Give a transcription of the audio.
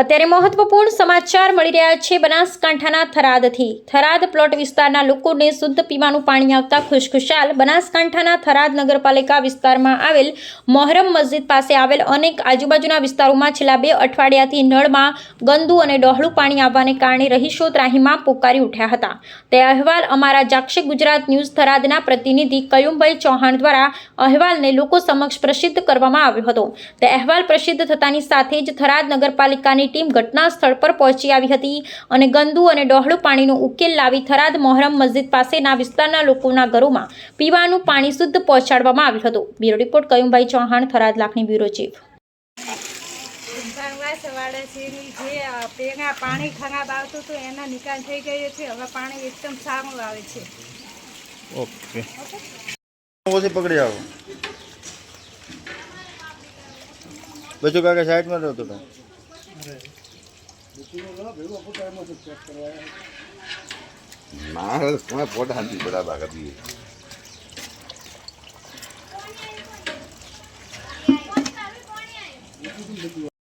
અત્યારે મહત્વપૂર્ણ સમાચાર મળી રહ્યા છે બનાસકાંઠાના થરાદથી। થરાદ પ્લોટ વિસ્તારના લોકોને શુદ્ધ પીવાનું પાણી આવતા ખુશખુશાલ। બનાસકાંઠાના થરાદ નગરપાલિકા વિસ્તારમાં આવેલ મોહરમ મસ્જિદ પાસે આવેલ અનેક આજુબાજુના વિસ્તારોમાં છેલ્લા 2 અઠવાડિયાથી નળમાં ગંદુ અને ડહોળું પાણી આવવાને કારણે રહીશો ત્રાહિમામ પોકારી ઉઠ્યા હતા। તે અહેવાલ અમારા જાક્ષિક ગુજરાત ન્યૂઝ થરાદના પ્રતિનિધિ કયુમભાઈ ચૌહાણ દ્વારા અહેવાલને લોકો સમક્ષ પ્રસિદ્ધ કરવામાં આવ્યો હતો। તે અહેવાલ પ્રસિદ્ધ થતાની સાથે જ થરાદ નગરપાલિકાની ટીમ ઘટના સ્થળ પર પહોંચી આવી હતી અને ગંદુ અને ડહોળું પાણીનો ઉકેલ લાવી થરાદ મોહરમ મસ્જિદ પાસેના વિસ્તારના લોકોના ઘરોમાં પીવાનું પાણી શુદ્ધ પહોંચાડવામાં આવ્યું હતું। બ્યુરો રિપોર્ટ કયુમભાઈ ચૌહાણ, થરાદ લાખની બ્યુરો ચીફ। પાણી ખરાબ આવતું હતું એના નિકાલ થઈ ગયો છે। હવે પાણી એકદમ સારું આવે છે। ઓકે ઓછી પકડી આવો બચો કાકા સાઈડ માં રહો તો ના તમે ફોટા નથી બરાબર કરી